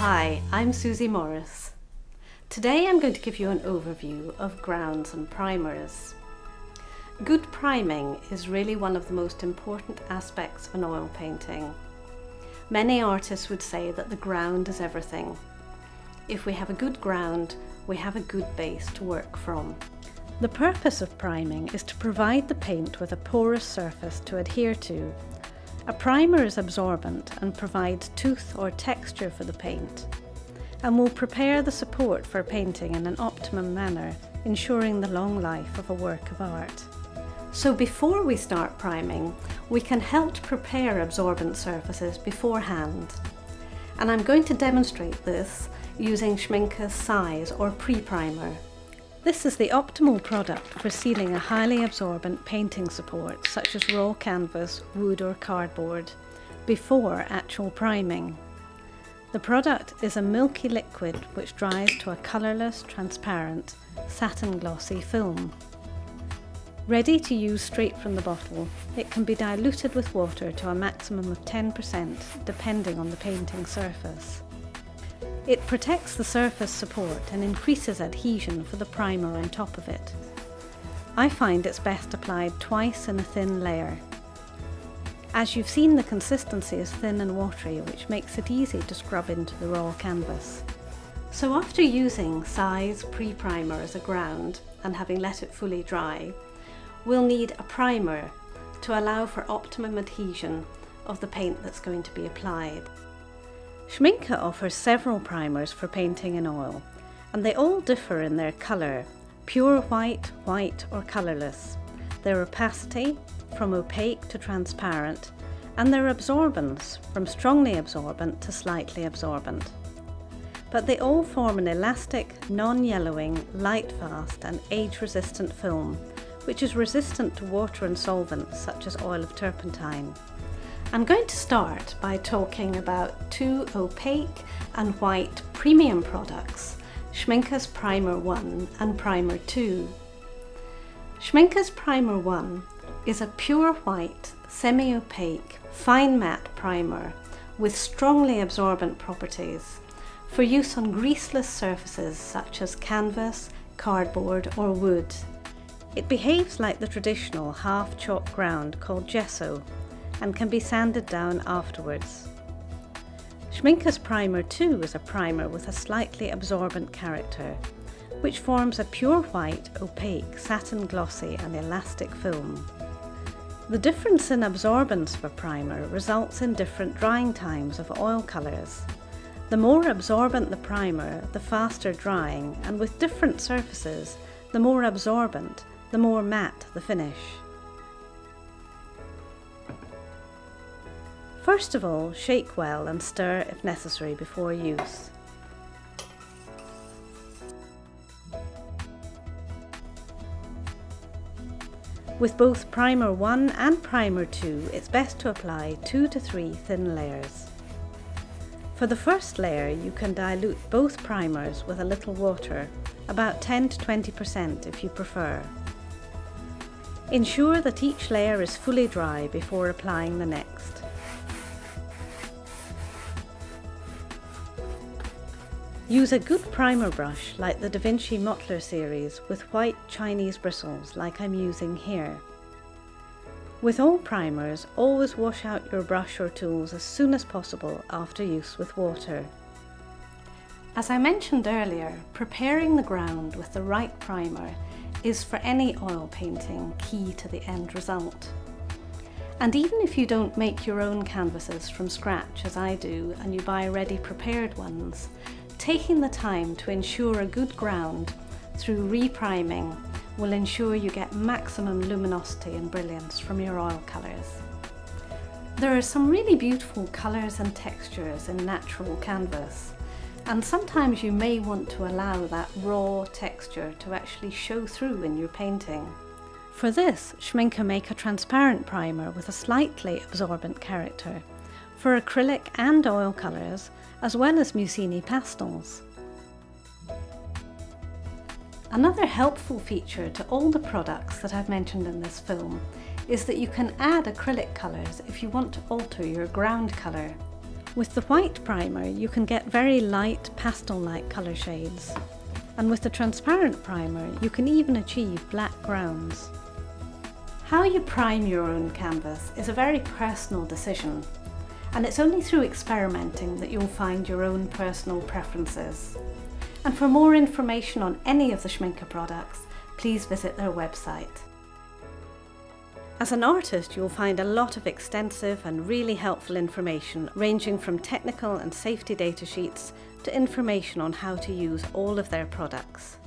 Hi, I'm Susie Morris. Today I'm going to give you an overview of grounds and primers. Good priming is really one of the most important aspects of an oil painting. Many artists would say that the ground is everything. If we have a good ground, we have a good base to work from. The purpose of priming is to provide the paint with a porous surface to adhere to. A primer is absorbent and provides tooth or texture for the paint, and will prepare the support for painting in an optimum manner, ensuring the long life of a work of art. So before we start priming, we can help to prepare absorbent surfaces beforehand. And I'm going to demonstrate this using Schmincke's size or pre-primer. This is the optimal product for sealing a highly absorbent painting support such as raw canvas, wood or cardboard before actual priming. The product is a milky liquid which dries to a colourless, transparent, satin glossy film. Ready to use straight from the bottle, it can be diluted with water to a maximum of 10% depending on the painting surface. It protects the surface support and increases adhesion for the primer on top of it. I find it's best applied twice in a thin layer. As you've seen, the consistency is thin and watery, which makes it easy to scrub into the raw canvas. So after using size pre-primer as a ground and having let it fully dry, we'll need a primer to allow for optimum adhesion of the paint that's going to be applied. Schmincke offers several primers for painting in oil, and they all differ in their colour, pure white, white or colourless, their opacity, from opaque to transparent, and their absorbance, from strongly absorbent to slightly absorbent. But they all form an elastic, non-yellowing, light-fast and age-resistant film, which is resistant to water and solvents such as oil of turpentine. I'm going to start by talking about two opaque and white premium products, Schmincke's Primer 1 and Primer 2. Schmincke's Primer 1 is a pure white, semi-opaque, fine matte primer with strongly absorbent properties for use on greaseless surfaces such as canvas, cardboard or wood. It behaves like the traditional half chalk ground called gesso, and can be sanded down afterwards. Schmincke's Primer 2 is a primer with a slightly absorbent character, which forms a pure white, opaque, satin glossy and elastic film. The difference in absorbance of a primer results in different drying times of oil colours. The more absorbent the primer, the faster drying, and with different surfaces, the more absorbent, the more matte the finish. First of all, shake well and stir if necessary before use. With both Primer 1 and Primer 2, it's best to apply 2 to 3 thin layers. For the first layer, you can dilute both primers with a little water, about 10 to 20% if you prefer. Ensure that each layer is fully dry before applying the next. Use a good primer brush like the Da Vinci Mottler series with white Chinese bristles like I'm using here. With all primers, always wash out your brush or tools as soon as possible after use with water. As I mentioned earlier, preparing the ground with the right primer is for any oil painting key to the end result. And even if you don't make your own canvases from scratch as I do and you buy ready prepared ones, taking the time to ensure a good ground through repriming will ensure you get maximum luminosity and brilliance from your oil colours. There are some really beautiful colours and textures in natural canvas, and sometimes you may want to allow that raw texture to actually show through in your painting. For this, Schmincke make a transparent primer with a slightly absorbent character for acrylic and oil colours, as well as Mucini pastels. Another helpful feature to all the products that I've mentioned in this film is that you can add acrylic colours if you want to alter your ground colour. With the white primer, you can get very light pastel-like colour shades, and with the transparent primer, you can even achieve black grounds. How you prime your own canvas is a very personal decision, and it's only through experimenting that you'll find your own personal preferences. And for more information on any of the Schmincke products, please visit their website. As an artist, you'll find a lot of extensive and really helpful information, ranging from technical and safety data sheets to information on how to use all of their products.